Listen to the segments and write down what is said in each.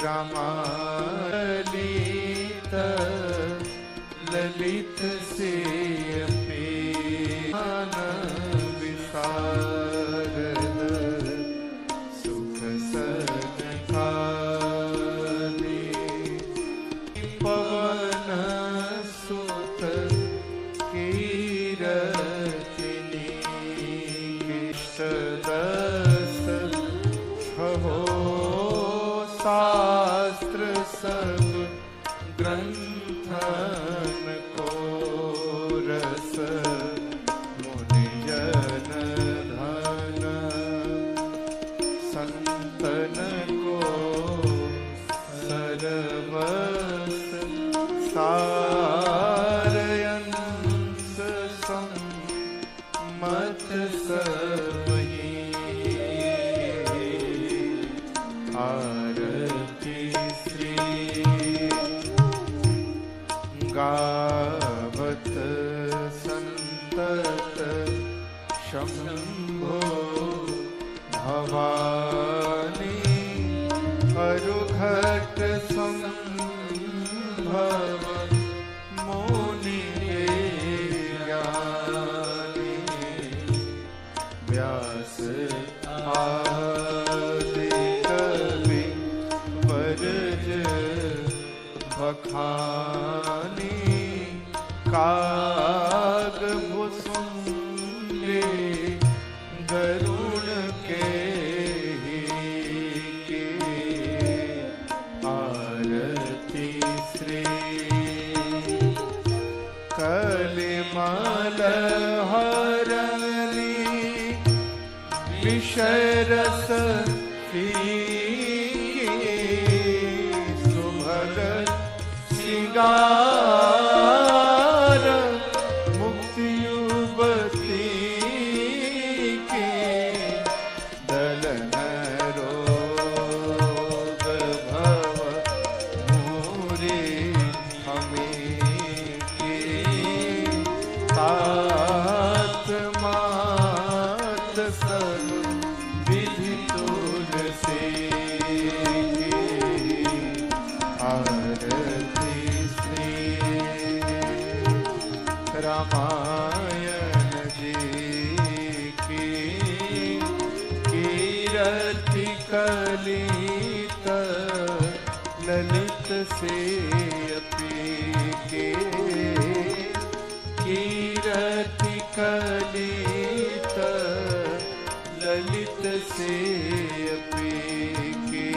रामालित ललित से विशारद सुख सनकादि पवन सुत कीरतिनी दस छहो शास्त्र सब ग्रंथन को रस मुनिजन धन संतन को सरवस सारयंस सम्मत सबही आरती श्री गावत संतत शंभो भवानी अरुघट संभव मुनि ज्ञानी व्यास आदि कवि वरज बखानी काग भुसुंडे गरुण के आरती श्री कलिमल हरली विषय रस सुभग श्रृंगार मुक्ति युवती के दलन रोग भव मूरे हमें के तात मात सब विधि तुलसी आरती श्री रामायण जी की कीरति कलित ललित से अपी के कीरति कलित ललित से अपी के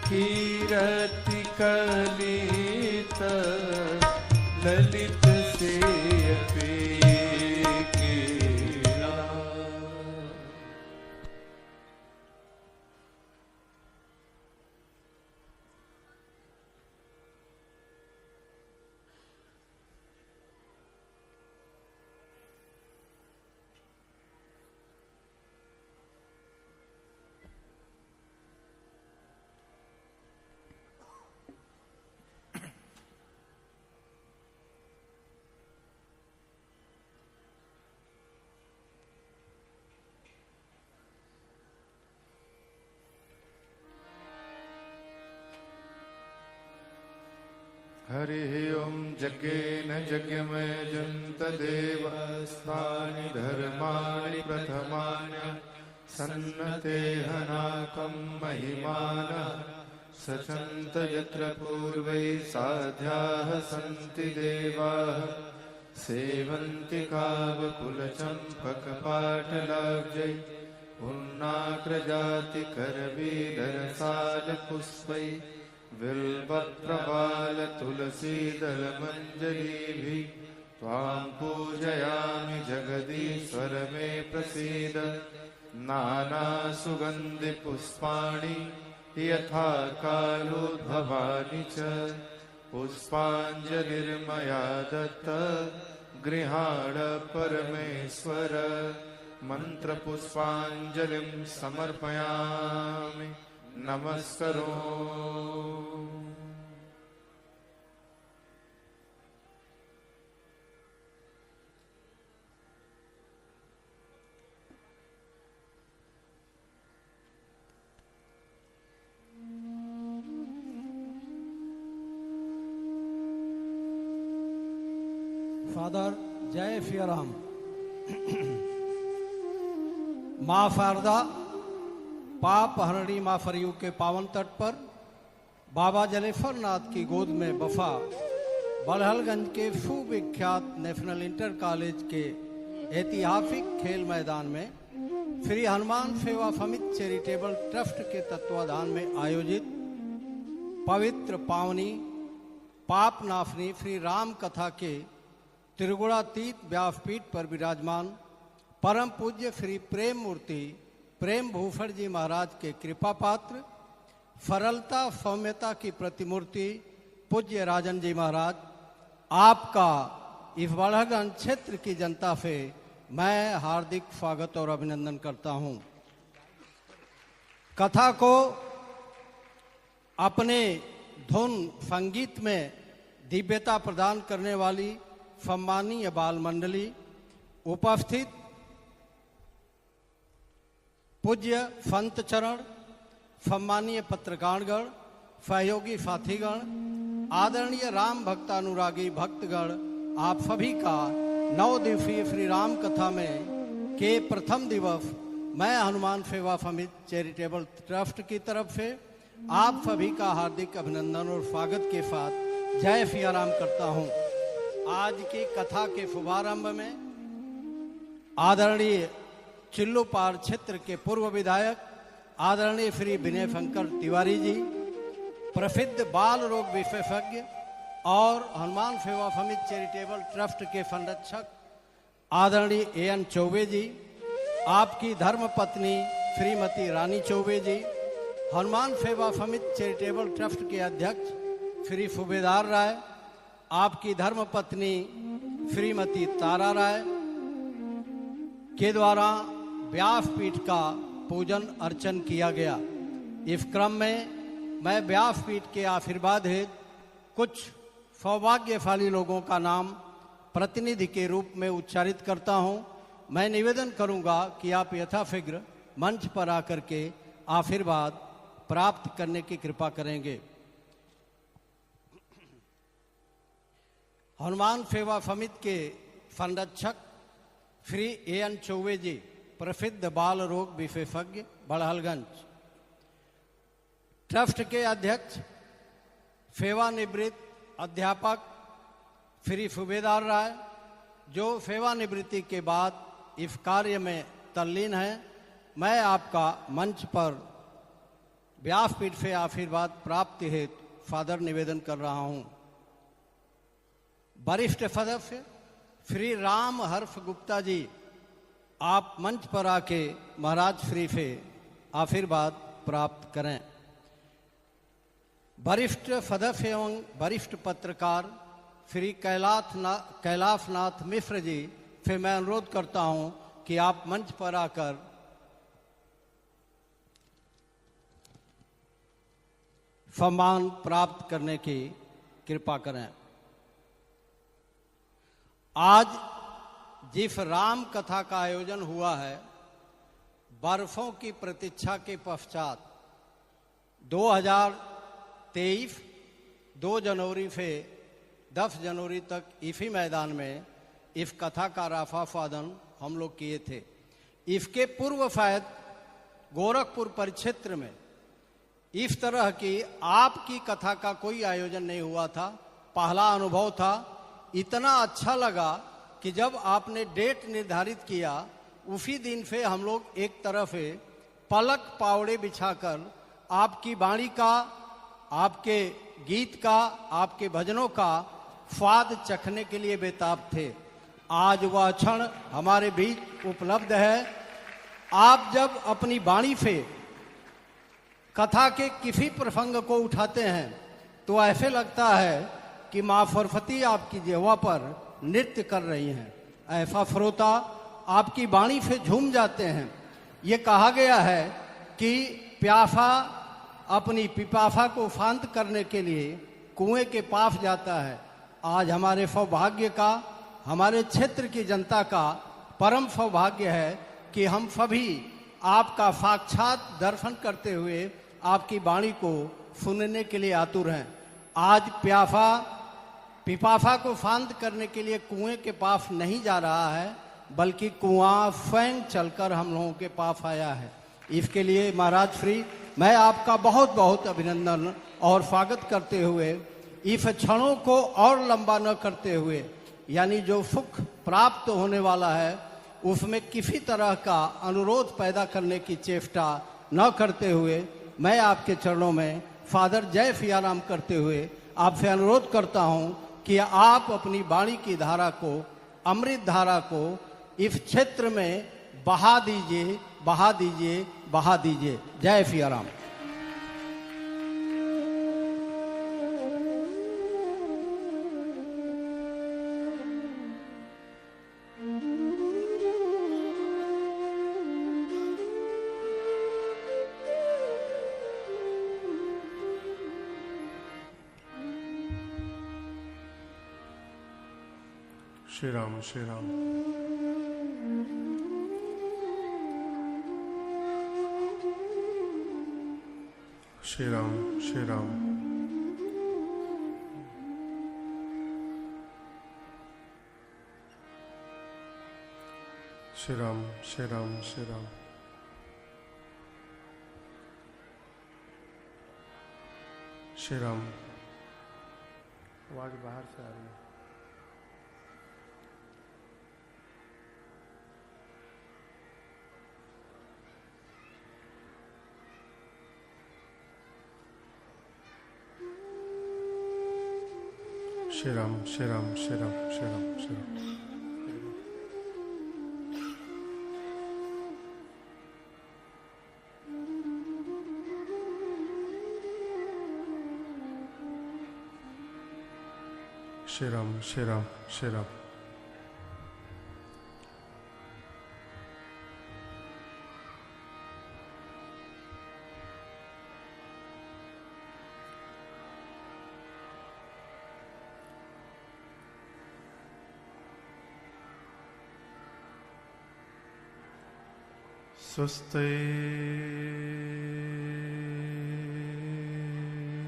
कीरति कलित ललित से अपी के हरि ओम यज्ञेन यज्ञमय जन्त देवस्थानि धर्माणि प्रथमानि सन्नते हनाकं महिमानः सचन्त यत्र पूर्वै साध्याः सन्ति देवाः सेवन्ति कावकुलचम्पकपाटलाब्जै पुण्णाग्रजातिकरवीधरसालपुष्पै बिल्वप्रवाल तुलसीदल मंजरीभिः त्वां पूजयामि जगदीश्वर मे प्रसीद नाना सुगंधि पुष्पाणि यथा कालोद्भवानि च पुष्पाञ्जलिर्मया दत्ता गृहाण परमेश्वर मंत्र पुष्पाञ्जलिं समर्पयामि नमस्करो फादर जय सियाराम। माँ शारदा पाप हरणी माँ सरयू के पावन तट पर बाबा जलेश्वर नाथ की गोद में बफा बड़हलगंज के सुविख्यात नेशनल इंटर कॉलेज के ऐतिहासिक खेल मैदान में श्री हनुमान सेवा समिति चैरिटेबल ट्रस्ट के तत्वाधान में आयोजित पवित्र पावनी पाप नाशनी श्री राम कथा के त्रिगुणातीत व्यासपीठ पर विराजमान परम पूज्य श्री प्रेम मूर्ति प्रेम भूषण जी महाराज के कृपा पात्र सरलता सौम्यता की प्रतिमूर्ति पूज्य राजन जी महाराज, आपका इस बड़हलगंज क्षेत्र की जनता से मैं हार्दिक स्वागत और अभिनंदन करता हूं। कथा को अपने धुन संगीत में दिव्यता प्रदान करने वाली सम्मानीय बाल मंडली, उपस्थित पूज्य संत चरण, सम्मानीय पत्रकारगण, सहयोगी साथीगण, आदरणीय राम भक्तानुरागी भक्तगण, आप सभी का 9 दिवसीय श्री राम कथा में के प्रथम दिवस मैं हनुमान सेवा समिति चैरिटेबल ट्रस्ट की तरफ से आप सभी का हार्दिक अभिनंदन और स्वागत के साथ जय सियाराम करता हूं। आज की कथा के शुभारंभ में आदरणीय चिल्लूपार क्षेत्र के पूर्व विधायक आदरणीय श्री विनय शंकर तिवारी जी, प्रसिद्ध बाल रोग विशेषज्ञ और हनुमान सेवा समिति चैरिटेबल ट्रस्ट के संरक्षक आदरणीय एन चौबे जी, आपकी धर्मपत्नी श्रीमती रानी चौबे जी, हनुमान सेवा समिति चैरिटेबल ट्रस्ट के अध्यक्ष श्री सूबेदार राय, आपकी धर्मपत्नी श्रीमती तारा राय के द्वारा व्यासपीठ का पूजन अर्चन किया गया। इस क्रम में मैं व्यासपीठ के आशीर्वाद हेतु कुछ सौभाग्यशाली लोगों का नाम प्रतिनिधि के रूप में उच्चारित करता हूं। मैं निवेदन करूंगा कि आप यथाशीघ्र मंच पर आकर के आशीर्वाद प्राप्त करने की कृपा करेंगे। हनुमान सेवा समिति के संरक्षक श्री एन चौबे जी, प्रसिद्ध बाल रोग विशेषज्ञ बड़हलगंज, ट्रस्ट के अध्यक्ष सेवानिवृत्त अध्यापक श्री सूबेदार राय, जो सेवानिवृत्ति के बाद इस कार्य में तल्लीन हैं। मैं आपका मंच पर व्यासपीठ से आशीर्वाद प्राप्ति हेतु सादर निवेदन कर रहा हूं। वरिष्ठ सदस्य श्री राम हर्ष गुप्ता जी, आप मंच पर आके महाराज श्री से आशीर्वाद प्राप्त करें। वरिष्ठ सदस्य एवं वरिष्ठ पत्रकार श्री कैलाशनाथ मिश्र जी से मैं अनुरोध करता हूं कि आप मंच पर आकर सम्मान प्राप्त करने की कृपा करें। आज जिस राम कथा का आयोजन हुआ है, बरसों की प्रतीक्षा के पश्चात 2023 2 जनवरी से 10 जनवरी तक इसी मैदान में इस कथा का राफा स्वादन हम लोग किए थे। इसके पूर्व शायद गोरखपुर परिक्षेत्र में इस तरह की आपकी कथा का कोई आयोजन नहीं हुआ था। पहला अनुभव था। इतना अच्छा लगा कि जब आपने डेट निर्धारित किया, उसी दिन से हम लोग एक तरफ से पलक पावड़े बिछाकर आपकी वाणी का, आपके गीत का, आपके भजनों का स्वाद चखने के लिए बेताब थे। आज वह क्षण हमारे बीच उपलब्ध है। आप जब अपनी वाणी से कथा के किसी प्रसंग को उठाते हैं तो ऐसे लगता है कि माँ सरस्वती आपकी जिह्वा पर नृत्य कर रही हैं। ऐसा श्रोता आपकी वाणी से झूम जाते हैं। ये कहा गया है कि प्यासा अपनी पिपासा को शांत करने के लिए कुएं के पास जाता है। आज हमारे सौभाग्य का, हमारे क्षेत्र की जनता का परम सौभाग्य है कि हम सभी आपका साक्षात दर्शन करते हुए आपकी वाणी को सुनने के लिए आतुर हैं। आज पिपाफा को शांत करने के लिए कुएं के पास नहीं जा रहा है, बल्कि कुआं स्वयं चलकर हम लोगों के पास आया है। इसके लिए महाराज श्री मैं आपका बहुत बहुत अभिनंदन और स्वागत करते हुए इस क्षणों को और लंबा न करते हुए, यानी जो सुख प्राप्त होने वाला है उसमें किसी तरह का अनुरोध पैदा करने की चेष्टा न करते हुए, मैं आपके चरणों में फादर जय सियाराम करते हुए आपसे अनुरोध करता हूं कि आप अपनी वाणी की धारा को, अमृत धारा को इस क्षेत्र में बहा दीजिए, बहा दीजिए, बहा दीजिए। जय सियाराम। श्री राम, श्री राम। श्री राम, श्री राम। श्री राम, श्री राम, श्री राम। श्री राम। आवाज बाहर से आ रही है। श्री राम, श्री राम, श्री राम, श्री राम, श्री राम। श्री राम, श्री राम, श्री राम। स्वस्ति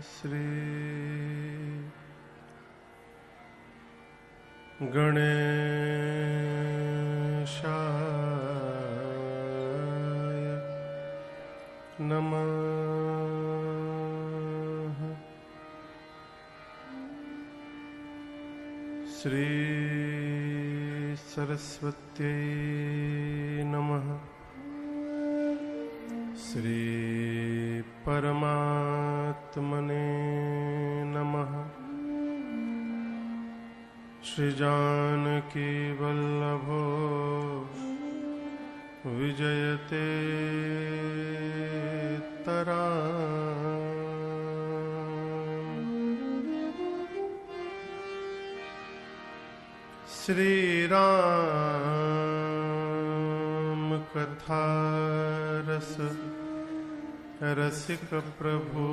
श्री गणेशाय नमः। श्री सरस्वत्यै नमः। श्री परमात्मने नमः। श्री जानकी वल्लभो विजयते तराम। श्री राम कथा रस रसिक प्रभु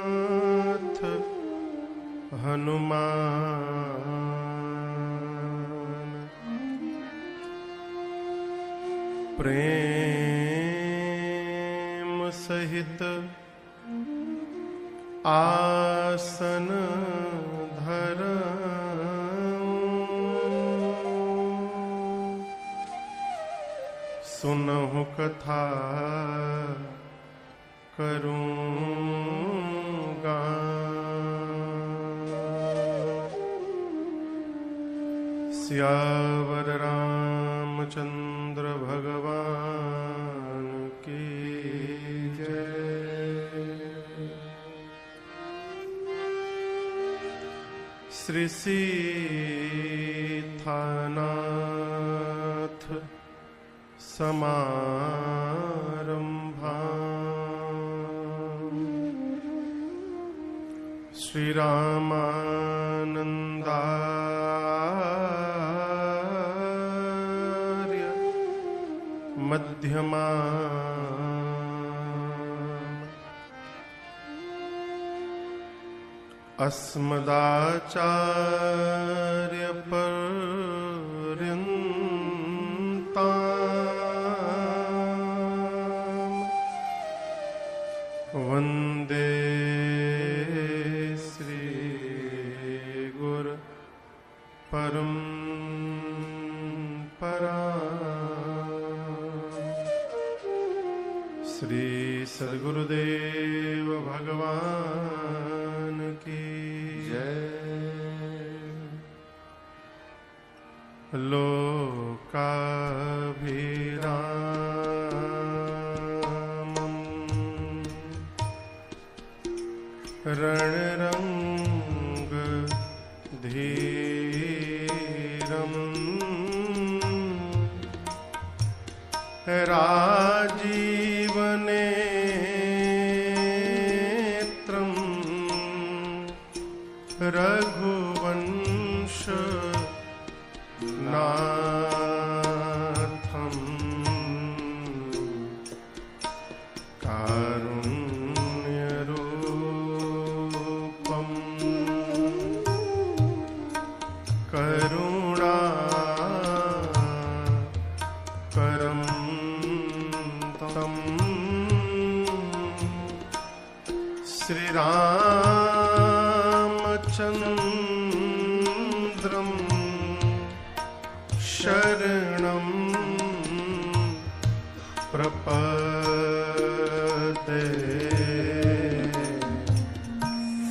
शंभुनाथ हनुमान। प्रेम सहित आसन सुनहु कथा करूँगा। सियावर रामचंद्र भगवान की जय। श्री सीतानाथ समारंभा श्री रामानंदार्य मध्यमा अस्मदाचार्य पर्यन्ता परंपरा। श्री सद्गुरुदेव भगवान की जय। लोकाभिरामम् रणरंग धीरम् राजीवनेत्रम् रघुवंश नाथम् कारुण्यरूपम् करुणाकरं तम् श्रीरामचन्द्रम् शरणं प्रपद्ये।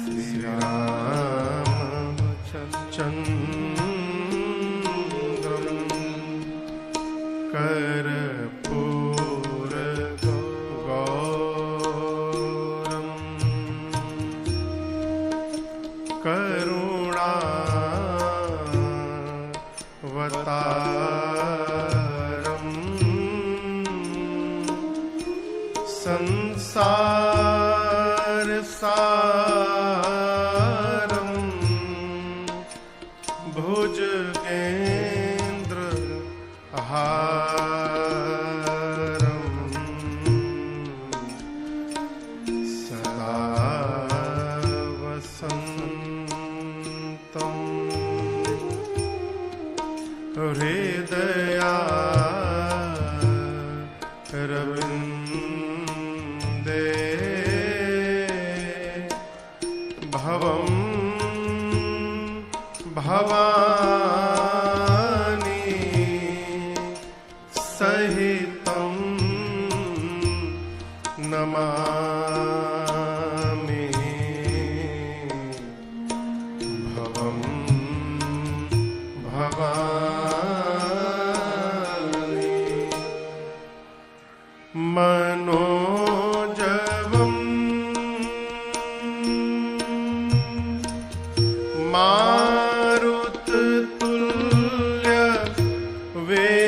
श्रीरामचन्द्रं कर्पूरगौरं करुणावतारम् संसारसारम् भुजगेन्द्रहारम् सदा वसन्तम् हृदयारविन्दे भवं भवानी सहितं नमामि। भवं भवानी मनोजवम् मारुततुल्य वेगम्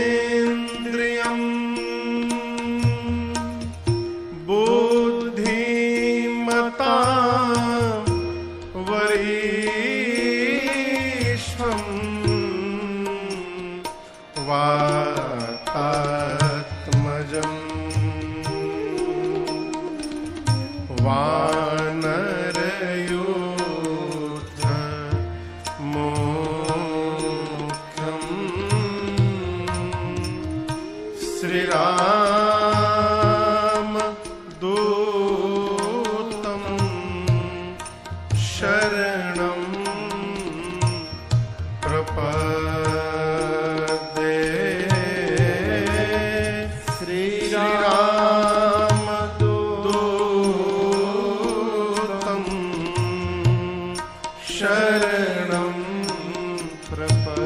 जितेन्द्रियं बुद्धिमतां वरिष्ठम् वातात्मजम् वानरयूथ मोक्षम् श्रीरामदूतं शरणं प्रपद्ये। श्रीरामदूतं शरणं प्रपद्ये।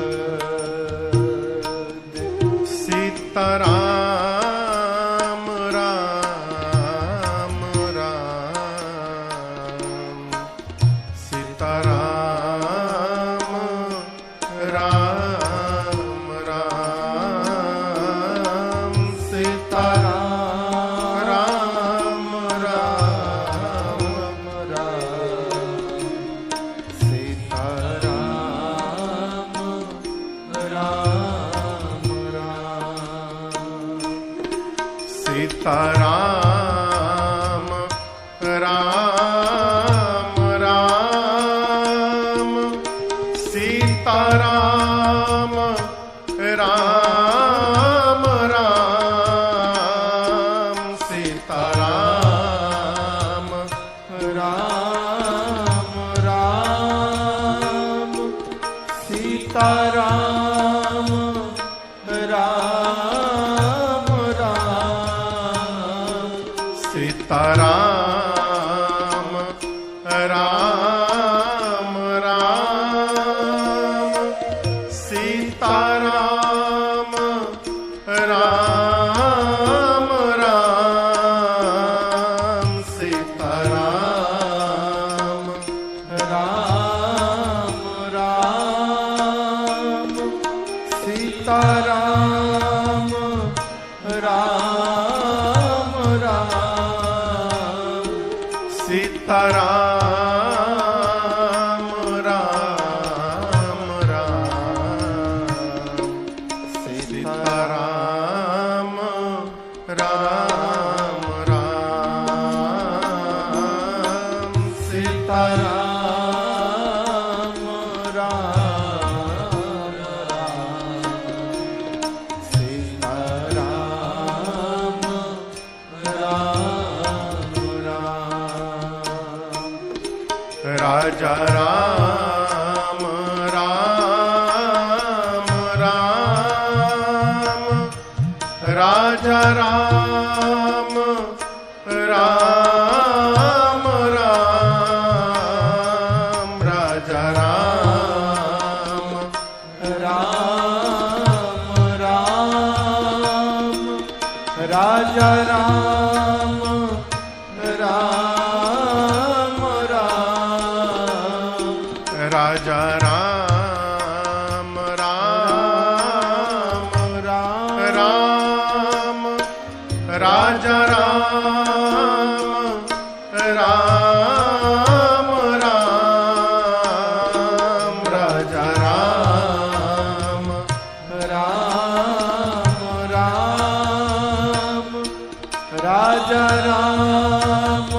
सीताराम राम राम सीताराम राम राम सीताराम राम राम सीताराम राम राम सीताराम राम राम सीताराम राम राम सीताराम राम राम सीताराम राम राम सीताराम राम राम सीताराम राम राम सीताराम राम राम सीताराम राम राम सीताराम राम सीताराम राम राम राजा राम राम राम राजा राम राम राम राजा राम राम राम राजा राम राम राम राजा राम राम राम राजा राम राम राम राजा राम राम राम राजा राम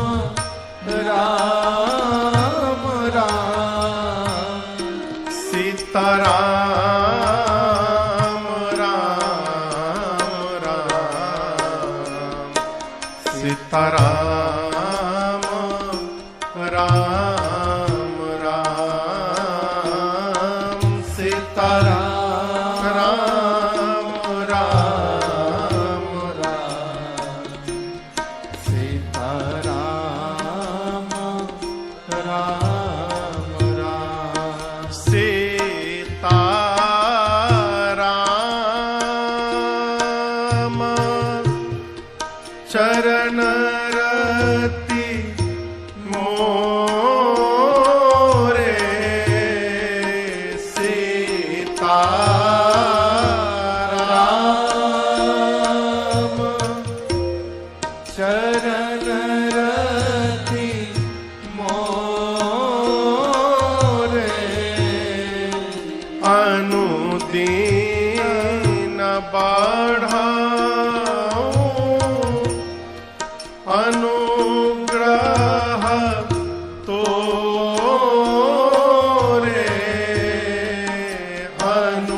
राम राम सीताराम राम राम सीताराम राम राम सीताराम राम राम सीताराम राम राम सीताराम चरण रति मोरे सीताराम चरण रति मोरे अनुदीन बढ़ाओ अनुग्रह तोरे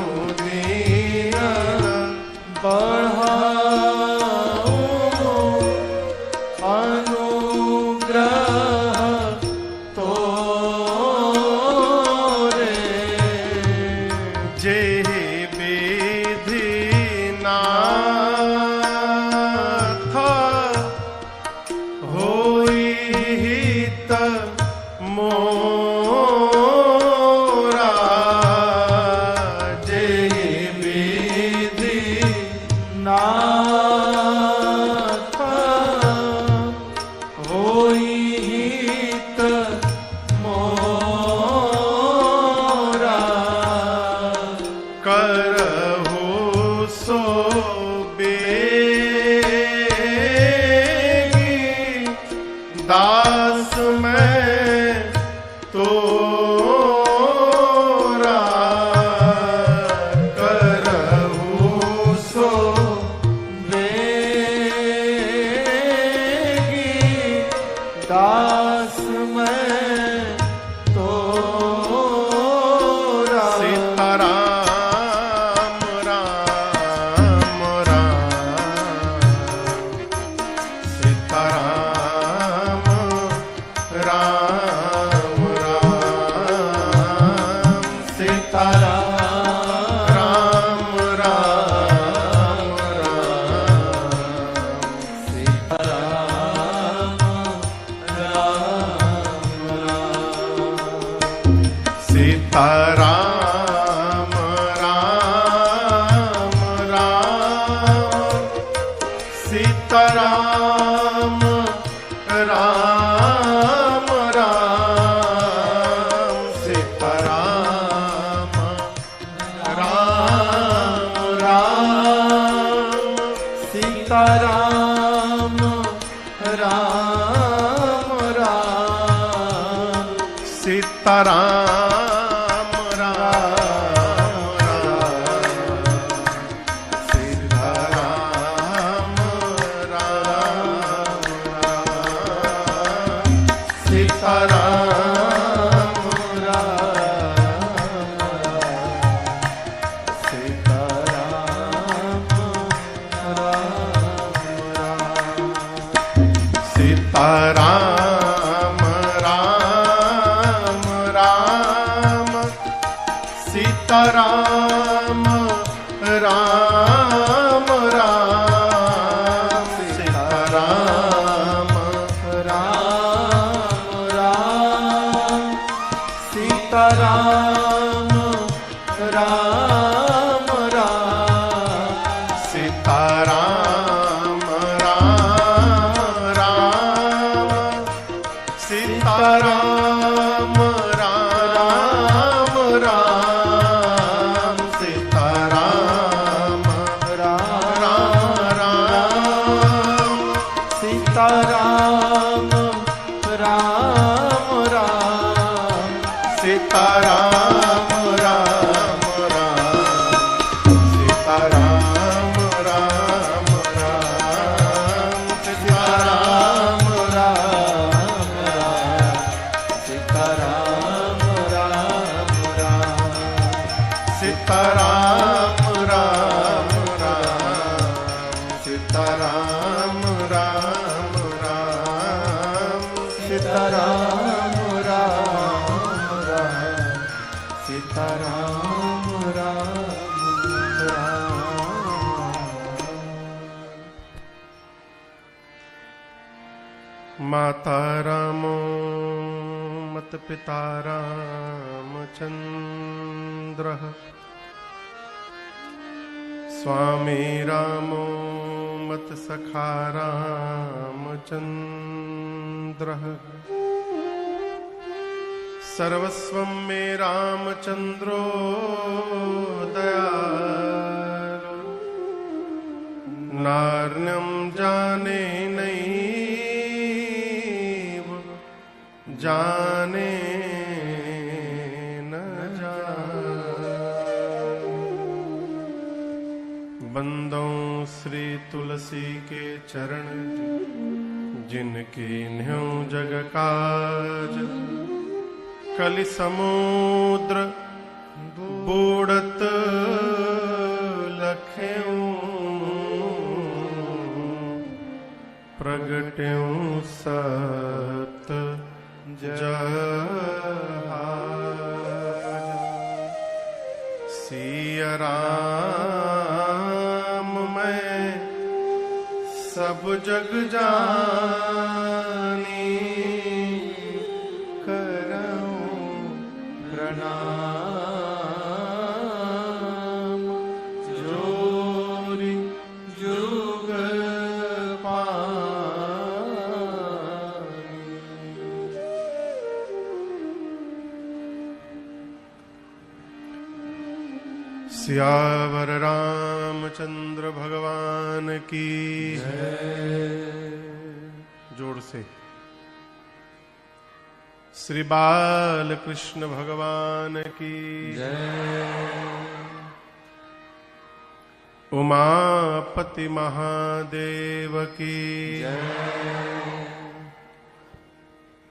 अनुदीन बढ़ाओ अनुग्रह तोरे जे विधि नाथ होई हित मोरा जे विधि नाथ होई हित मोरा करहु सो बेगी दास मैं तोरा करहु सो बेगी दास मैं तोरा सीताराम राम राम सीताराम राम राम सीताराम राम राम सीताराम सीताराम राम राम सीताराम राम राम सीताराम राम राम सीताराम राम राम सीताराम सीताराम राम राम सीताराम राम राम सीताराम राम राम सीताराम राम राम सीताराम सीताराम राम राम सीताराम राम सीताराम राम राम सीताराम राम राम सीताराम राम राम सीताराम राम सीताराम राम राम सीताराम राम राम सीताराम राम राम सीताराम राम राम सीताराम राम राम माता रामो मत पिता रामचंद्रः स्वामी रामो मत सखा रामचंद्रः सर्वस्वं मे रामचंद्रो दयालु नार्यं जाने नैव जाने न जाने बंदों श्री तुलसी के चरण जिनकी न्यों जग काज कलि समुद्र बूढ़त लख्यों प्रगट्यों सत जहाज सिया राम मैं सब जग जानी करऊं प्रणाम जोरी जुग पानी सियावर रामचंद्र भगवान की जोड़ से श्री बाल कृष्ण भगवान की उमापति महादेव की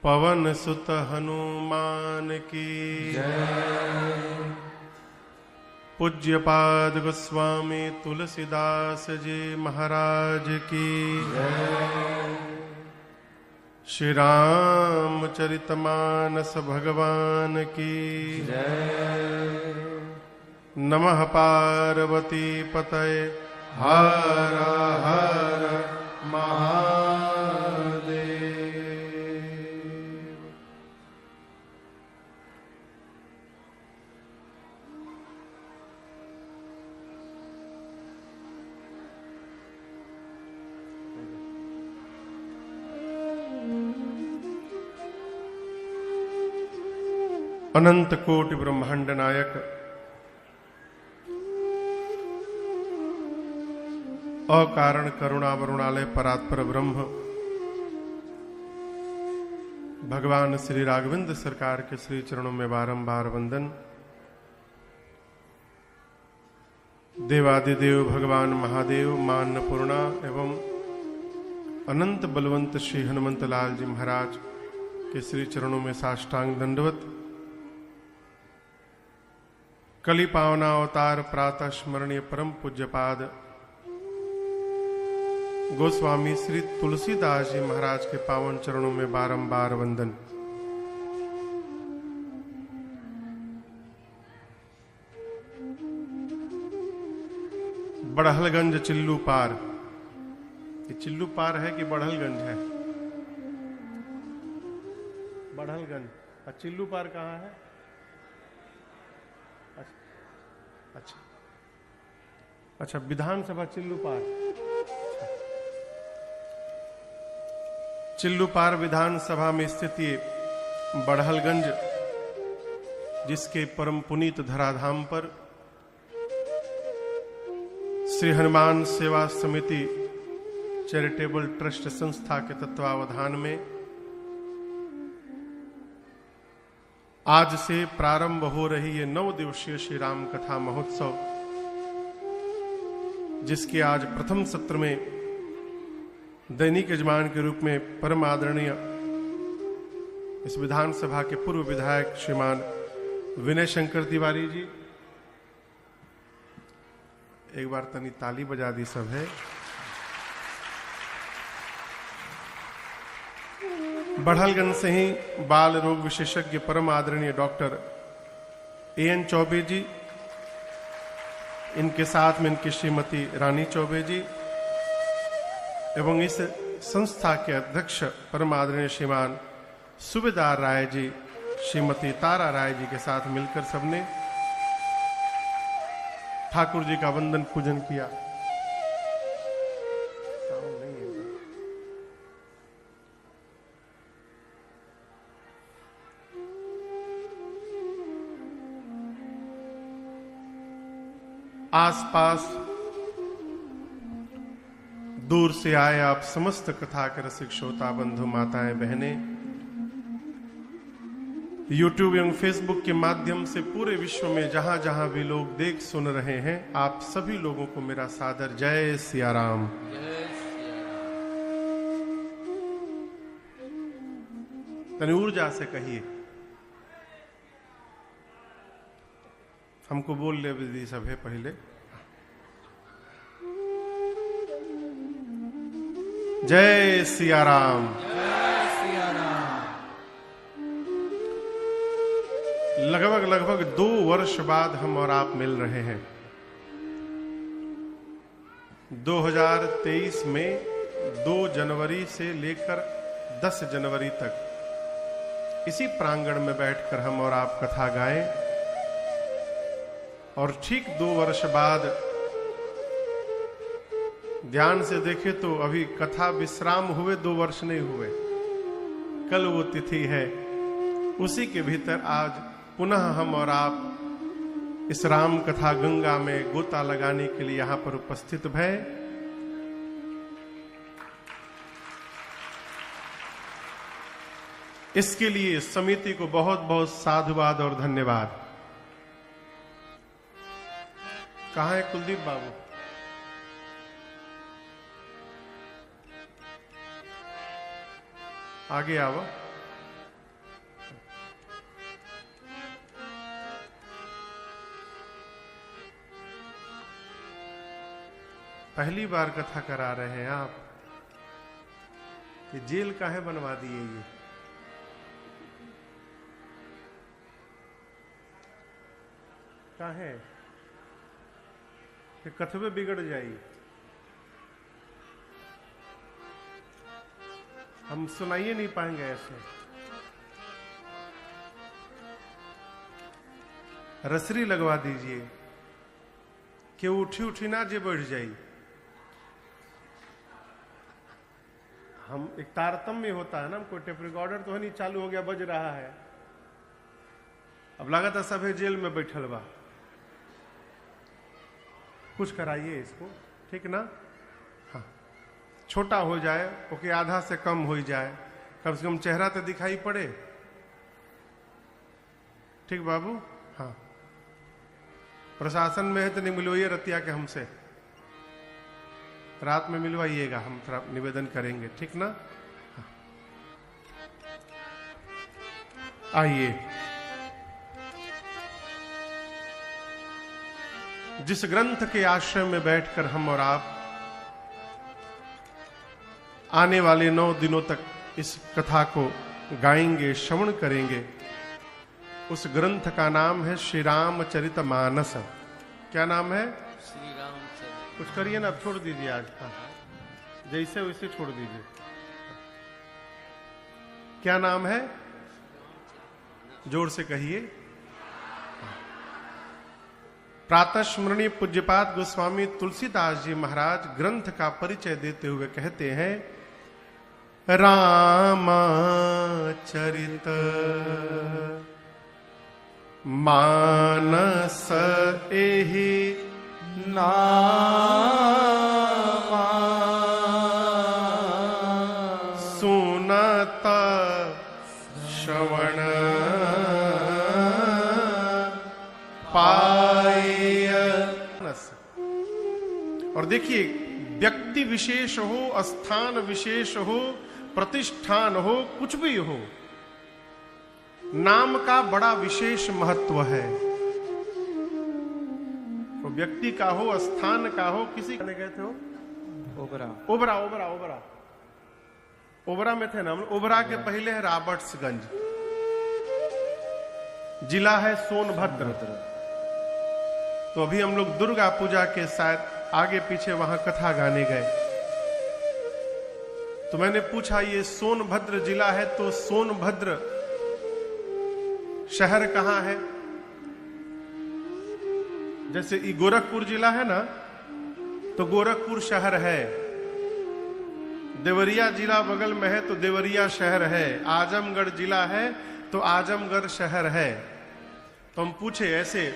पवन सुत हनुमान की पूज्यपाद गोस्वामी तुलसीदास जी महाराज की श्री रामचरितमानस भगवान की नमः पार्वती पतये हर हर महादेव। अनंत कोटि ब्रह्मांड नायक अकारण करुणा वरुणालय परात्पर ब्रह्म भगवान श्री राघवेंद्र सरकार के श्री चरणों में बारंबार वंदन। देवादिदेव भगवान महादेव मां अन्नपूर्णा एवं अनंत बलवंत श्री हनुमंत लाल जी महाराज के श्री चरणों में साष्टांग दंडवत। कलि पावना अवतार प्रातः स्मरणीय परम पूज्यपाद गोस्वामी श्री तुलसीदास जी महाराज के पावन चरणों में बारंबार वंदन। बड़हलगंज चिल्लू पार, ये चिल्लू पार है कि बड़हलगंज है? बड़हलगंज। और चिल्लू पार कहाँ है? अच्छा अच्छा, विधानसभा चिल्लू पार। चिल्लू पार विधानसभा में स्थित ये बड़हलगंज, जिसके परम पुनीत धराधाम पर श्री हनुमान सेवा समिति चैरिटेबल ट्रस्ट संस्था के तत्वावधान में आज से प्रारंभ हो रही ये 9 दिवसीय श्री राम कथा महोत्सव, जिसके आज प्रथम सत्र में दैनिक यजमान के रूप में परम आदरणीय इस विधानसभा के पूर्व विधायक श्रीमान विनय शंकर तिवारी जी, एक बार तनी ताली बजा दी सब है। बढ़लगंज से ही बाल रोग विशेषज्ञ परम आदरणीय डॉक्टर एएन चौबे जी, इनके साथ में इनकी श्रीमती रानी चौबे जी एवं इस संस्था के अध्यक्ष परम आदरणीय श्रीमान सूबेदार राय जी, श्रीमती तारा राय जी के साथ मिलकर सबने ठाकुर जी का वंदन पूजन किया। आसपास दूर से आए आप समस्त कथा के रसिक श्रोता बंधु माताएं बहनें, यूट्यूब एवं फेसबुक के माध्यम से पूरे विश्व में जहां जहां भी लोग देख सुन रहे हैं, आप सभी लोगों को मेरा सादर जय सिया राम। तनी ऊर्जा से कहिए, हमको बोल ले विधि सब है पहले। जय सिया राम। जय सिया राम। लगभग 2 वर्ष बाद हम और आप मिल रहे हैं। 2023 में 2 जनवरी से लेकर 10 जनवरी तक इसी प्रांगण में बैठकर हम और आप कथा गाएं, और ठीक 2 वर्ष बाद ध्यान से देखे तो अभी कथा विश्राम हुए 2 वर्ष नहीं हुए, कल वो तिथि है। उसी के भीतर आज पुनः हम और आप इस राम कथा गंगा में गोता लगाने के लिए यहां पर उपस्थित भय। इसके लिए समिति को बहुत बहुत साधुवाद और धन्यवाद। कहां है कुलदीप बाबू? आगे आओ। पहली बार कथा करा रहे हैं आप, ये जेल काहे बनवा दिए? ये काहे? ये कथवे बिगड़ जाई। हम सुनाइए नहीं पाएंगे ऐसे। रसरी लगवा दीजिए कि उठी उठी ना जे बढ़ जाई। हम एक तारतम्य होता है ना, कोई टेप रिकॉर्डर तो है नहीं, चालू हो गया बज रहा है, अब लागत है सभी जेल में बैठल बा, कुछ कराइए इसको, ठीक ना? हाँ, छोटा हो जाए, ओके आधा से कम हो जाए, कम से कम चेहरा तो दिखाई पड़े। ठीक बाबू? हाँ, प्रशासन में है तो नहीं मिलवाइए रतिया के हमसे, रात में मिलवाइएगा, हम थोड़ा निवेदन करेंगे, ठीक ना? हाँ। आइए, जिस ग्रंथ के आश्रय में बैठकर हम और आप आने वाले 9 दिनों तक इस कथा को गाएंगे, श्रवण करेंगे, उस ग्रंथ का नाम है श्री रामचरितमानस। क्या नाम है? श्री रामचरित। कुछ करिए ना, अब छोड़ दीजिए आज। हाँ, जैसे वैसे छोड़ दीजिए। क्या नाम है? जोर से कहिए। प्रातः स्मरणीय पूज्यपाद गोस्वामी तुलसीदास जी महाराज ग्रंथ का परिचय देते हुए कहते हैं, रामचरित मानस एहि नामा सुनत श्रवण पाय। और देखिए, व्यक्ति विशेष हो, स्थान विशेष हो, प्रतिष्ठान हो, कुछ भी हो, नाम का बड़ा विशेष महत्व है। तो व्यक्ति का हो, स्थान का हो, किसी का गए थे हो? ओबरा ओबरा ओबरा ओबरा ओबरा में थे ना हम। ओबरा के पहले है रॉबर्ट्सगंज, जिला है सोनभद्र। तो अभी हम लोग दुर्गा पूजा के शायद आगे पीछे वहां कथा गाने गए, तो मैंने पूछा ये सोनभद्र जिला है, तो सोनभद्र शहर कहां है? जैसे ये गोरखपुर जिला है ना, तो गोरखपुर शहर है। देवरिया जिला बगल में है, तो देवरिया शहर है। आजमगढ़ जिला है, तो आजमगढ़ शहर है। तो हम पूछे, ऐसे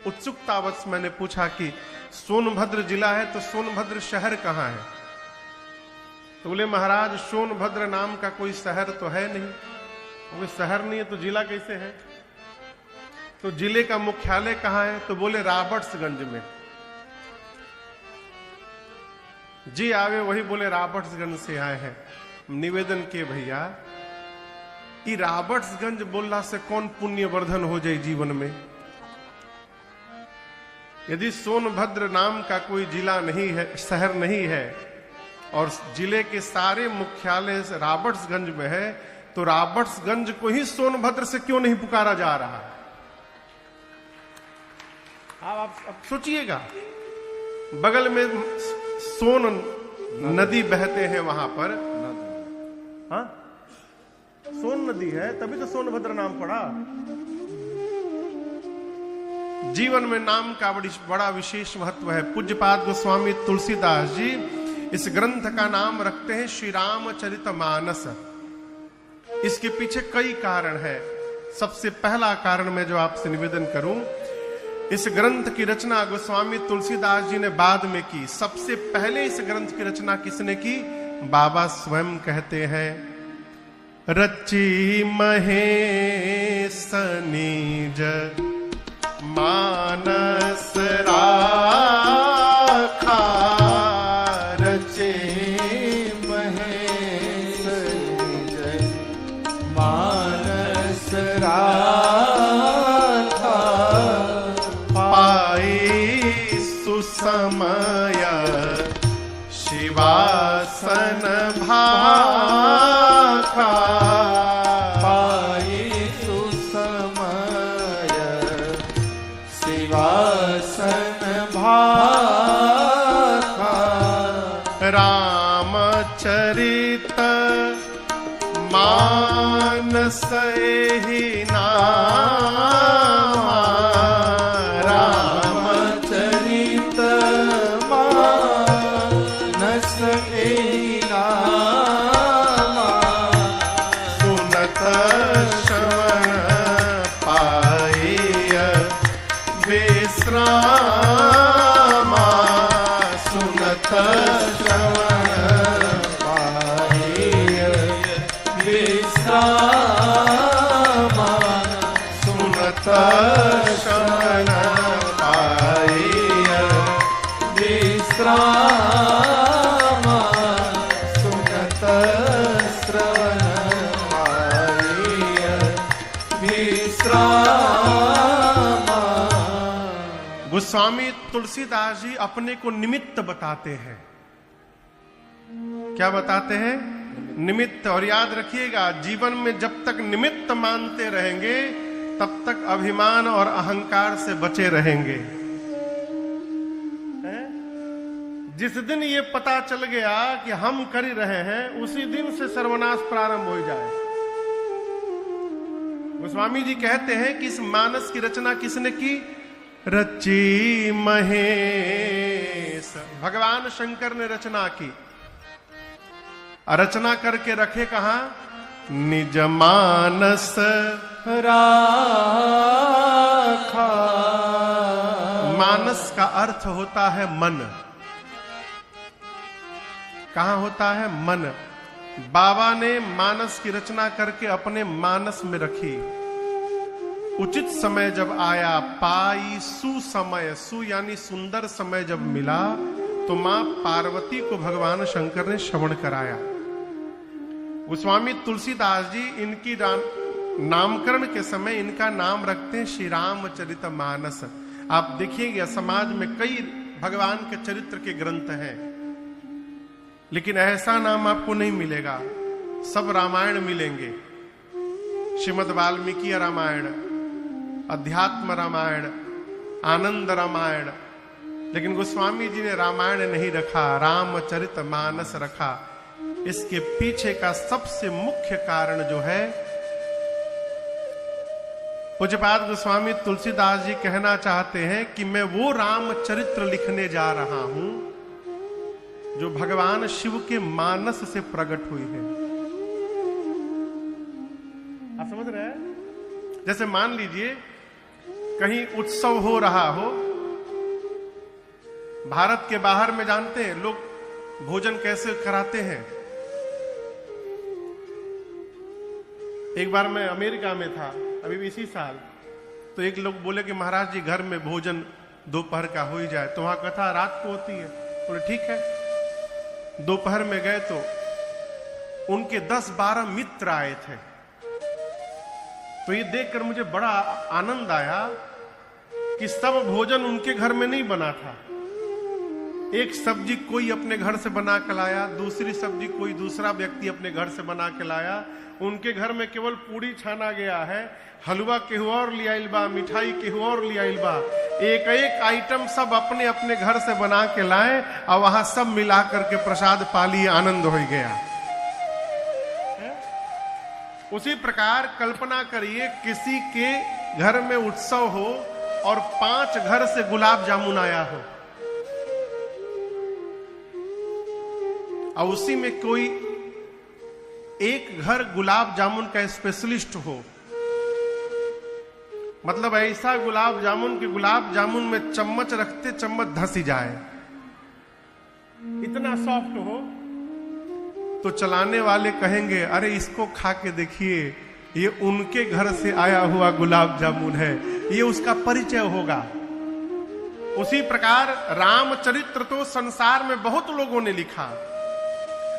उत्सुकतावश मैंने पूछा कि सोनभद्र जिला है तो सोनभद्र शहर कहां है? तो बोले महाराज सोनभद्र नाम का कोई शहर तो है नहीं। वो शहर नहीं है तो जिला कैसे है? तो जिले का मुख्यालय कहां है? तो बोले रॉबर्ट्सगंज में। जी आवे वही बोले रॉबर्ट्सगंज से आए हैं। निवेदन के भैया, ये रॉबर्ट्सगंज बोलना से कौन पुण्य वर्धन हो जाए जीवन में? यदि सोनभद्र नाम का कोई जिला नहीं है, शहर नहीं है, और जिले के सारे मुख्यालय रॉबर्ट्सगंज में है, तो रॉबर्ट्सगंज को ही सोनभद्र से क्यों नहीं पुकारा जा रहा? आप सोचिएगा, बगल में सोन नदी बहते हैं वहां पर। हाँ, सोन नदी है, तभी तो सोनभद्र नाम पड़ा। जीवन में नाम का बड़ा विशेष महत्व है। पूज्यपाद गोस्वामी तुलसीदास जी इस ग्रंथ का नाम रखते हैं श्री रामचरितमानस। इसके पीछे कई कारण है। सबसे पहला कारण मैं जो आपसे निवेदन करूं, इस ग्रंथ की रचना गोस्वामी तुलसीदास जी ने बाद में की। सबसे पहले इस ग्रंथ की रचना किसने की? बाबा स्वयं कहते हैं, रची महेश निज मानस राखा, रचे महेश निज मानस राखा, पाई सुसमय शिवासन भाखा, पाई सुसमय शिवासन भाखा, रामचरित मानस एहि नामा, रामचरित मानस एहि नामा, सुनत श्रवण पाए, विश्रामा सुनत शमन पाइय विश्रामा सुनत श्रवण पाइय विश्रामा। गोस्वामी तुलसीदास जी अपने को निमित्त बताते हैं। क्या बताते हैं? निमित्त। और याद रखिएगा, जीवन में जब तक निमित्त मानते रहेंगे तब तक अभिमान और अहंकार से बचे रहेंगे। हैं? जिस दिन ये पता चल गया कि हम कर ही रहे हैं, उसी दिन से सर्वनाश प्रारंभ हो जाए। गोस्वामी जी कहते हैं कि इस मानस की रचना किसने की? रची महेश, भगवान शंकर ने रचना की। रचना करके रखे कहां? निज मानस राखा। मानस का अर्थ होता है मन। कहां होता है? मन। बाबा ने मानस की रचना करके अपने मानस में रखी। उचित समय जब आया, पाई सुसमय, सु यानी सुंदर समय जब मिला, तो मां पार्वती को भगवान शंकर ने श्रवण कराया। गोस्वामी तुलसीदास जी इनकी नामकरण के समय इनका नाम रखते हैं श्री रामचरित मानस। आप देखिएगा समाज में कई भगवान के चरित्र के ग्रंथ हैं, लेकिन ऐसा नाम आपको नहीं मिलेगा। सब रामायण मिलेंगे, श्रीमद् वाल्मीकि रामायण, अध्यात्म रामायण, आनंद रामायण, लेकिन गोस्वामी जी ने रामायण नहीं रखा, रामचरित मानस रखा। इसके पीछे का सबसे मुख्य कारण जो है, पूज्यपाद गोस्वामी तुलसीदास जी कहना चाहते हैं कि मैं वो रामचरित्र लिखने जा रहा हूं जो भगवान शिव के मानस से प्रकट हुई है। आप समझ रहे हैं? जैसे मान लीजिए कहीं उत्सव हो रहा हो, भारत के बाहर में जानते हैं लोग भोजन कैसे कराते हैं। एक बार मैं अमेरिका में था, अभी भी इसी साल, तो एक लोग बोले कि महाराज जी घर में भोजन दोपहर का हो ही जाए। तो वहां कथा रात को होती है। बोले ठीक है। दोपहर में गए तो उनके 10-12 मित्र आए थे। तो ये देखकर मुझे बड़ा आनंद आया कि सब भोजन उनके घर में नहीं बना था। एक सब्जी कोई अपने घर से बना के लाया, दूसरी सब्जी कोई दूसरा व्यक्ति अपने घर से बना के लाया। उनके घर में केवल पूड़ी छाना गया है, हलवा केहू और ले आइल बा, मिठाई केहू और ले आइल बा। एक एक आइटम सब अपने अपने घर से बना के लाए और वहां सब मिला करके प्रसाद पाली, आनंद हो गया। उसी प्रकार कल्पना करिए किसी के घर में उत्सव हो और 5 घर से गुलाब जामुन आया हो, और उसी में कोई एक घर गुलाब जामुन का स्पेशलिस्ट हो। मतलब ऐसा गुलाब जामुन कि गुलाब जामुन में चम्मच रखते चम्मच धसी जाए, इतना सॉफ्ट हो। तो चलाने वाले कहेंगे अरे इसको खा के देखिए, ये उनके घर से आया हुआ गुलाब जामुन है, ये उसका परिचय होगा। उसी प्रकार रामचरित्र तो संसार में बहुत लोगों ने लिखा,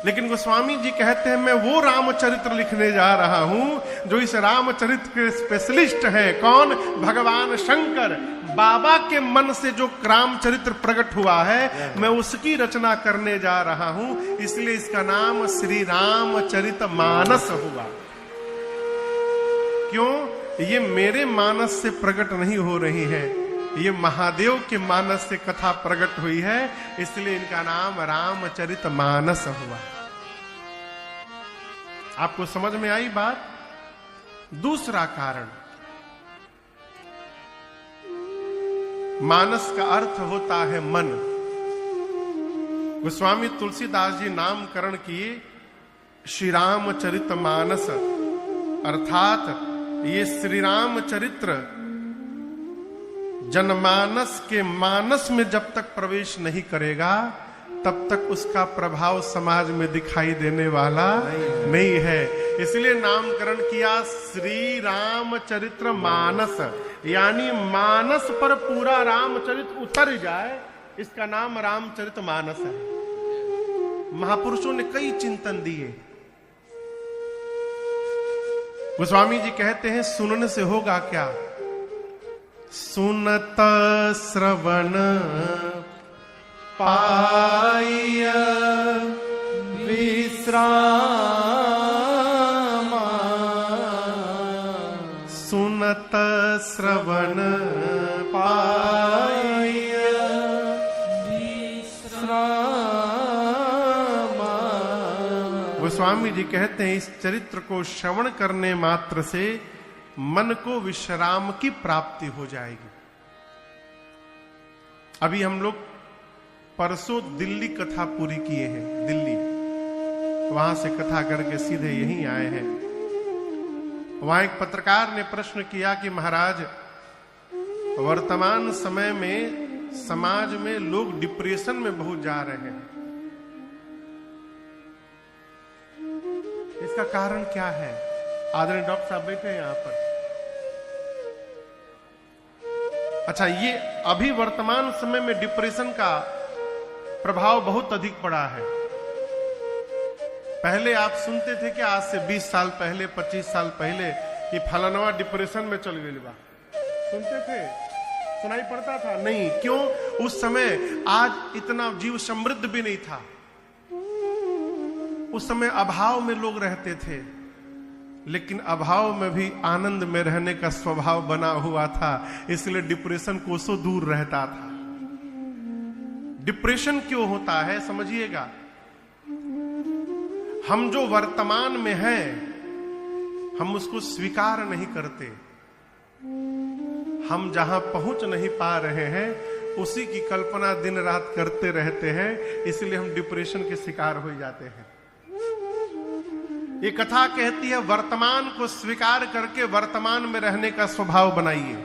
लेकिन गोस्वामी जी कहते हैं मैं वो रामचरित्र लिखने जा रहा हूं जो इस रामचरित्र के स्पेशलिस्ट है। कौन? भगवान शंकर। बाबा के मन से जो रामचरित्र प्रकट हुआ है, मैं उसकी रचना करने जा रहा हूं, इसलिए इसका नाम श्री रामचरित मानस हुआ। क्यों? ये मेरे मानस से प्रकट नहीं हो रही है, ये महादेव के मानस से कथा प्रकट हुई है, इसलिए इनका नाम रामचरित मानस हुआ। आपको समझ में आई बात? दूसरा कारण, मानस का अर्थ होता है मन। गोस्वामी तुलसीदास जी नामकरण किए श्री रामचरित मानस, अर्थात ये श्री राम चरित्र जनमानस के मानस में जब तक प्रवेश नहीं करेगा तब तक उसका प्रभाव समाज में दिखाई देने वाला नहीं है। इसलिए नामकरण किया श्री रामचरित्र मानस, यानी मानस पर पूरा रामचरित उतर जाए, इसका नाम रामचरित मानस है। महापुरुषों ने कई चिंतन दिए। गोस्वामी जी कहते हैं सुनने से होगा क्या? सुनत श्रवण पाय विश्राम, सुनत श्रवण पाय विश्राम। गोस्वामी जी कहते हैं इस चरित्र को श्रवण करने मात्र से मन को विश्राम की प्राप्ति हो जाएगी। अभी हम लोग परसों दिल्ली कथा पूरी किए हैं, दिल्ली, वहां से कथा करके सीधे यहीं आए हैं। वहां एक पत्रकार ने प्रश्न किया कि महाराज, वर्तमान समय में समाज में लोग डिप्रेशन में बहुत जा रहे हैं, इसका कारण क्या है? आदरणीय डॉक्टर साहब बैठे हैं यहां पर। अच्छा, ये अभी वर्तमान समय में डिप्रेशन का प्रभाव बहुत अधिक पड़ा है। पहले आप सुनते थे कि आज से 20 साल पहले, 25 साल पहले कि फलानवा डिप्रेशन में चल गई बा, सुनते थे, सुनाई पड़ता था? नहीं। क्यों? उस समय आज इतना जीव समृद्ध भी नहीं था, उस समय अभाव में लोग रहते थे, लेकिन अभाव में भी आनंद में रहने का स्वभाव बना हुआ था, इसलिए डिप्रेशन कोसों दूर रहता था। डिप्रेशन क्यों होता है समझिएगा। हम जो वर्तमान में हैं, हम उसको स्वीकार नहीं करते। हम जहां पहुंच नहीं पा रहे हैं उसी की कल्पना दिन रात करते रहते हैं, इसलिए हम डिप्रेशन के शिकार हो जाते हैं। ये कथा कहती है वर्तमान को स्वीकार करके वर्तमान में रहने का स्वभाव बनाइए।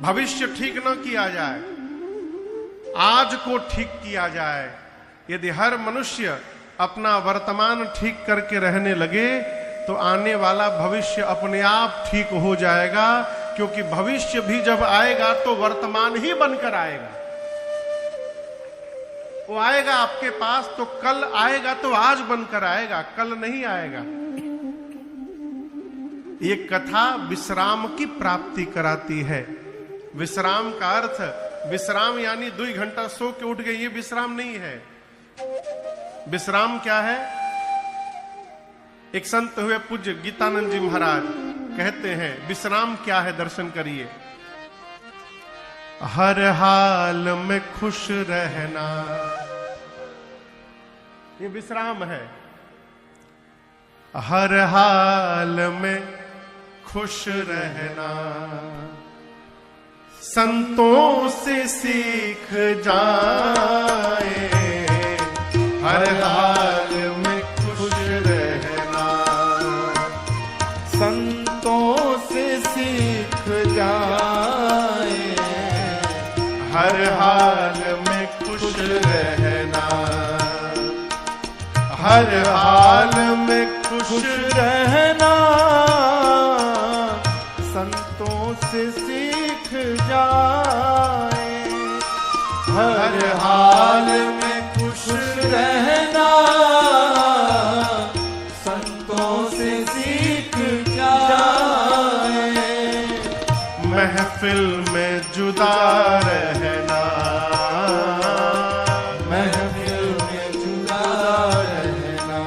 भविष्य ठीक न किया जाए, आज को ठीक किया जाए। यदि हर मनुष्य अपना वर्तमान ठीक करके रहने लगे तो आने वाला भविष्य अपने आप ठीक हो जाएगा, क्योंकि भविष्य भी जब आएगा तो वर्तमान ही बनकर आएगा। वो आएगा आपके पास तो कल आएगा तो आज बनकर आएगा, कल नहीं आएगा। ये कथा विश्राम की प्राप्ति कराती है। विश्राम का अर्थ, विश्राम यानी 2 घंटा सो के उठ गए, ये विश्राम नहीं है। विश्राम क्या है? एक संत हुए पूज्य गीतानंद जी महाराज कहते हैं विश्राम क्या है, दर्शन करिए। हर हाल में खुश रहना, ये विश्राम है। हर हाल में खुश रहना, संतों से सीख जाए। हर हाल में खुश रहना, संतों से सीख जाए। हर हाल में खुश रहना, हर हाल में खुश रहना, संतों से सीख जाए। हर हाल में खुश रहना, संतों से सीख जाए। महफिल में जुदा रहना, महफिल में जुदा रहना,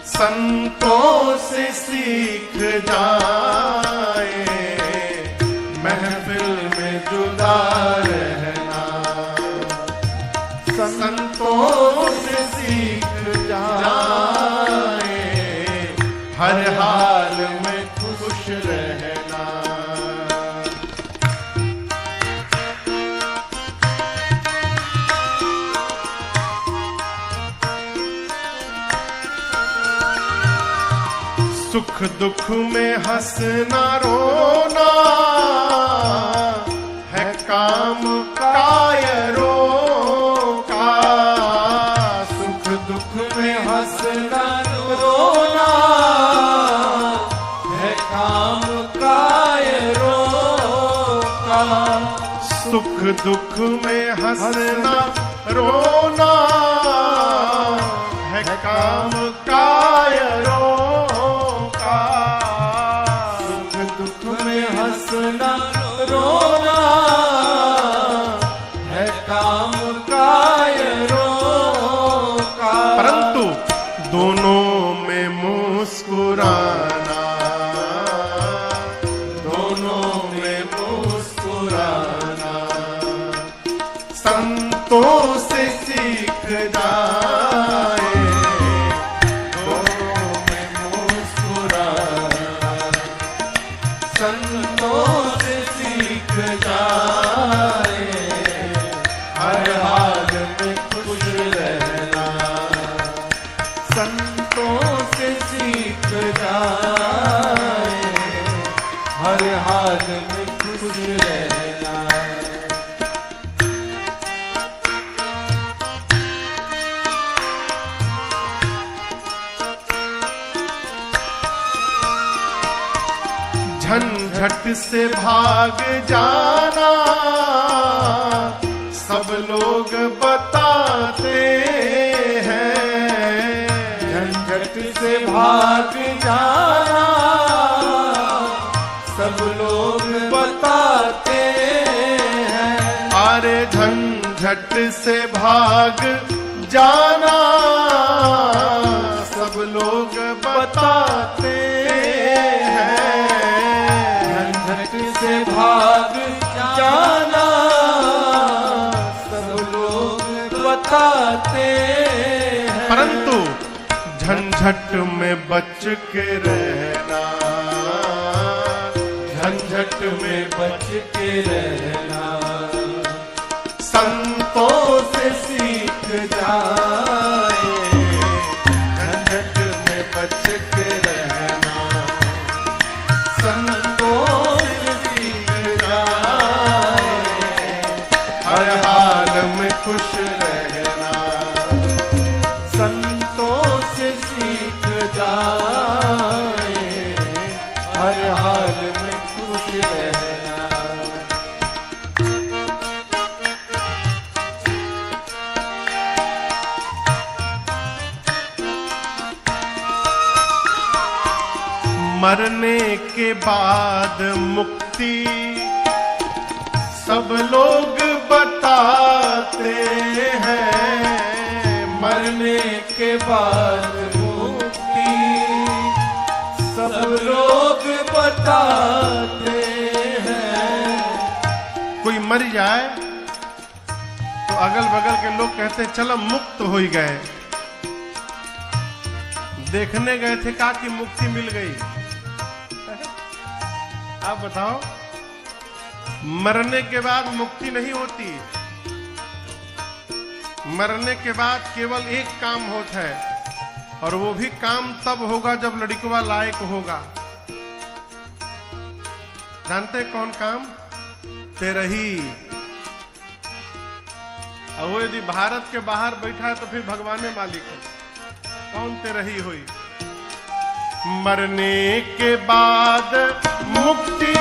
संतों से सीख जाए। महफिल में जुदा रहना, संतों से सीख जाए। हर हाल में खुश रहना। सुख दुख में हंसना रोना है काम काय रोना। सुख दुख में हंसना रोना है काम कायरों का। सुख दुख में हंसना रोना है काम कायरों का। परंतु दोनों में मुस्कुराना, दोनों में मुस्कुराना संतों से सीख जाए। दोनों में मुस्कुराना संतों से सीख जाए, हर हाल में खुश रहना। संतों से सीख जाए, हर हाल में खुश रहना। झंझट से भाग जाना सब लोग बताते हैं। झंझट से भाग जाना सब लोग बताते हैं। अरे झंझट से भाग जाना सब लोग बताते हैं। झंझट से भाग जाना सब लोग बताते हैं। परंतु झंझट में बच के रहना, झंझट में बच के रहना संतों से सीख जाए। झंझट में बच के रहना संतों से सीख जाए, हर हाल में खुश रहना। संतों से सीख जाए, हर हाल में खुश रहना। मरने के बाद मुक्ति सब लोग बताते हैं। मरने के बाद मुक्ति सब लोग बताते हैं। कोई मर जाए तो अगल बगल के लोग कहते हैं चलो मुक्त हो ही गए। देखने गए थे कहा कि मुक्ति मिल गई। आप बताओ, मरने के बाद मुक्ति नहीं होती। मरने के बाद केवल एक काम होता है, और वो भी काम तब होगा जब लड़कवा लायक होगा। जानते हैं कौन काम? तेरही। और वो यदि भारत के बाहर बैठा है तो फिर भगवान मालिक है। कौन तेरही हुई? मरने के बाद मुक्ति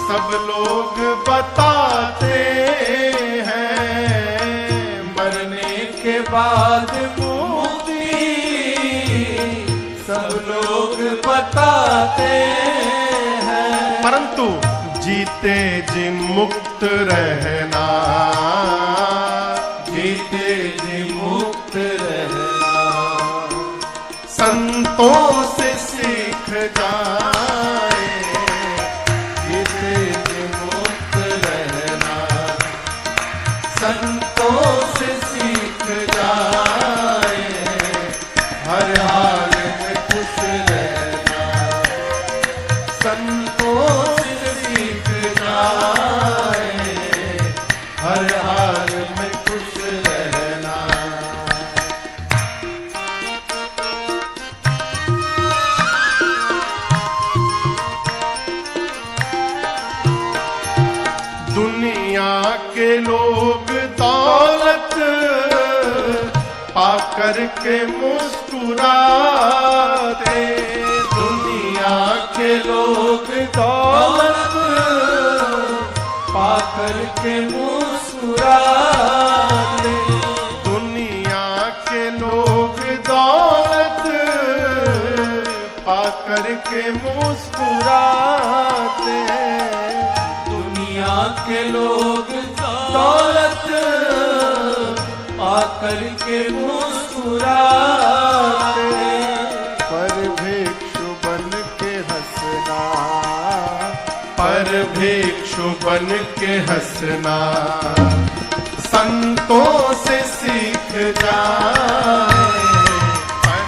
सब लोग बताते हैं। मरने के बाद मुक्ति सब लोग बताते हैं। परंतु जीते जी मुक्त रहना, जीते जी मुक्त रहना संतों से सीख जाए। जीते जी मुक्त रहना संतों से सीख जाए, हर हाल में खुश रहना। संतों से सीख जाए, हर हाल में खुश रहना। दुनिया के लोग दौलत पाकर के मुस्कुराते। दुनिया के लोग दौलत पा करके मुस्कुराते। दुनिया के लोग दौलत पाकर के मुस्कुराते, पर भिक्षु बन के हंसना, पर भिक्षु बन के हंसना संतों से सीख जाए।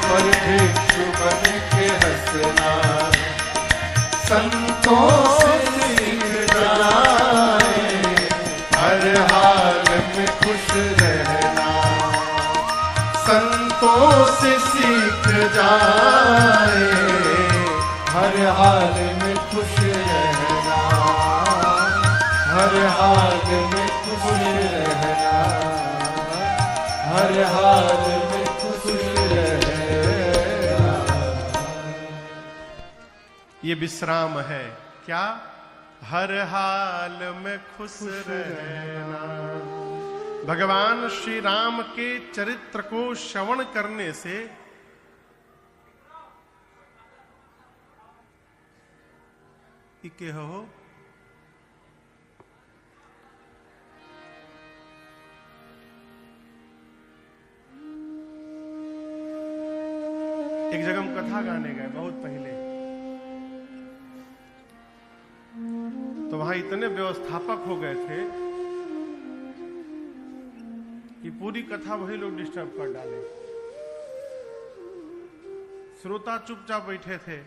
पर भिक्षु बन के हंसना संतों से सीख जाए, हर हाल में खुश रहना संतों से सीख जाए। हर हाल में खुश रहना, हर हाल में खुश रहना, हर हाल में खुश रहना। ये विश्राम है क्या? हर हाल में खुश रहना। भगवान श्री राम के चरित्र को श्रवण करने से के हो एक जगह हम कथा गाने गए बहुत पहले, तो वहां इतने व्यवस्थापक हो गए थे कि पूरी कथा वही लोग डिस्टर्ब कर डाले। श्रोता चुपचाप बैठे थे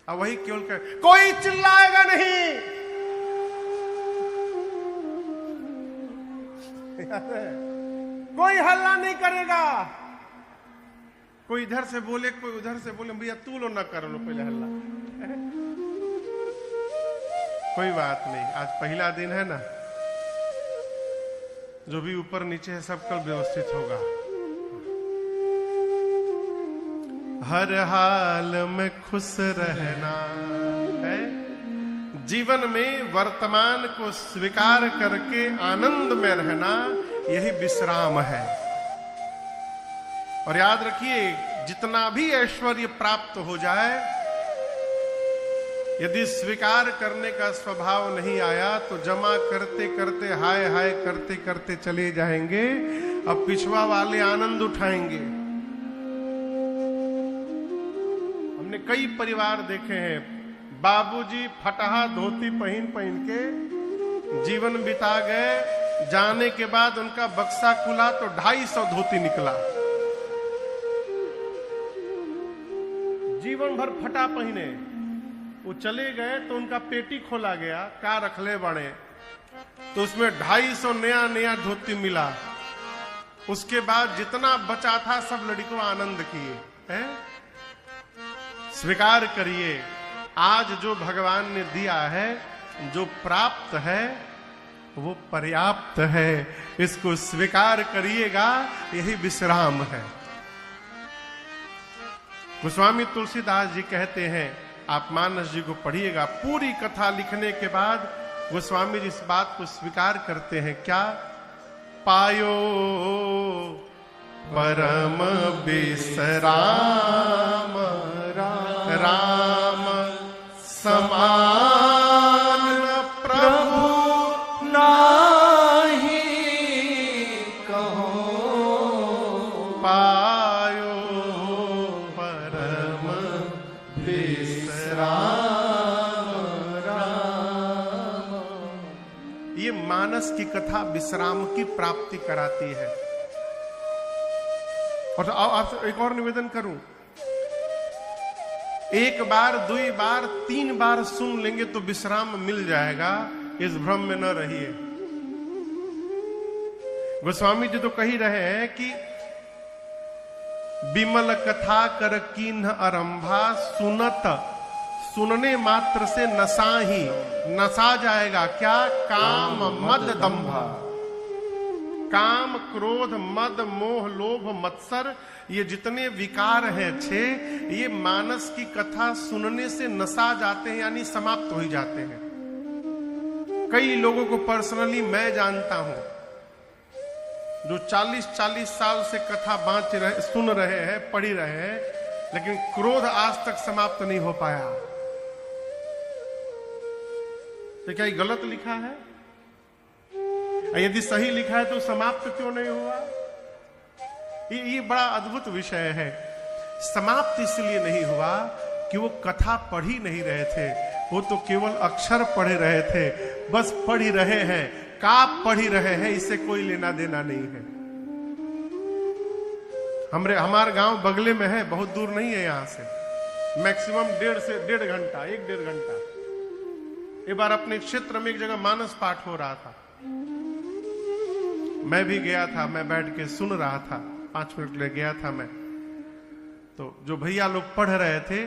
और वही केवल कर कोई चिल्लाएगा नहीं। कोई हल्ला नहीं करेगा। कोई इधर से बोले कोई उधर से बोले, भैया तू लो ना कर लो पहले हल्ला। कोई बात नहीं, आज पहला दिन है ना, जो भी ऊपर नीचे है सब कल व्यवस्थित होगा। हर हाल में खुश रहना है। जीवन में वर्तमान को स्वीकार करके आनंद में रहना, यही विश्राम है। और याद रखिए, जितना भी ऐश्वर्य प्राप्त हो जाए, यदि स्वीकार करने का स्वभाव नहीं आया तो जमा करते करते हाय हाय करते करते चले जाएंगे। अब पिछवा वाले आनंद उठाएंगे। हमने कई परिवार देखे हैं, बाबूजी फटहा धोती पहन पहन के जीवन बिता गए, जाने के बाद उनका बक्सा खुला तो 250 धोती निकला। जीवन भर फटा पहने, वो चले गए तो उनका पेटी खोला गया, का रखले बड़े, तो उसमें 250 नया नया धोती मिला। उसके बाद जितना बचा था सब लड़कों आनंद किए हैं। स्वीकार करिए, आज जो भगवान ने दिया है, जो प्राप्त है, वो पर्याप्त है। इसको स्वीकार करिएगा, यही विश्राम है। गोस्वामी तुलसीदास जी कहते हैं, आप मानस जी को पढ़िएगा, पूरी कथा लिखने के बाद गोस्वामी जी इस बात को स्वीकार करते हैं, क्या? पायो परम विश्राम राम समान प्रभु नाही कहो। पायो परम विश्राम राम। ये मानस की कथा विश्राम की प्राप्ति कराती है। और आपसे एक और निवेदन करूं, एक बार, 2 बार, 3 बार सुन लेंगे तो विश्राम मिल जाएगा। इस भ्रम में न रहिए। गोस्वामी जी तो कही रहे हैं कि विमल कथा कर कीन्ह आरंभा, सुनने मात्र से नशा ही नशा जाएगा। क्या? काम मद दंभा। काम, क्रोध, मद, मोह, लोभ, मत्सर, ये जितने विकार हैं 6, ये मानस की कथा सुनने से नशा जाते हैं, यानी समाप्त हो ही जाते हैं। कई लोगों को पर्सनली मैं जानता हूं जो 40-40 साल से कथा सुन रहे हैं, पढ़ी रहे हैं, लेकिन क्रोध आज तक समाप्त नहीं हो पाया। तो क्या ये गलत लिखा है? यदि सही लिखा है तो समाप्त क्यों नहीं हुआ? ये बड़ा अद्भुत विषय है। समाप्त इसलिए नहीं हुआ कि वो कथा पढ़ ही नहीं रहे थे, वो तो केवल अक्षर पढ़ रहे थे, बस पढ़ ही रहे हैं, काप पढ़ ही रहे हैं, इससे कोई लेना देना नहीं है। हमारे गांव बगले में है, बहुत दूर नहीं है यहां से, मैक्सिमम 1.5 घंटा 1-1.5 घंटा। एक बार अपने क्षेत्र में एक जगह मानस पाठ हो रहा था, मैं भी गया था, मैं बैठ के सुन रहा था, 5 मिनट ले गया था मैं। तो जो भैया लोग पढ़ रहे थे,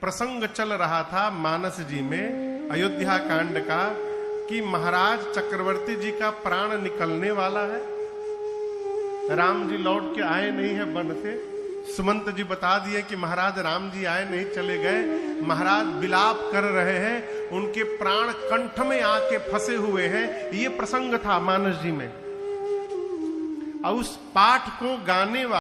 प्रसंग चल रहा था मानस जी में अयोध्या कांड का, कि महाराज चक्रवर्ती जी का प्राण निकलने वाला है, राम जी लौट के आए नहीं है वन से। सुमंत जी बता दिए कि महाराज राम जी आए नहीं, चले गए, महाराज विलाप कर रहे हैं, उनके प्राण कंठ में आके फंसे हुए हैं। ये प्रसंग था मानस जी में। और उस पाठ को गाने वाले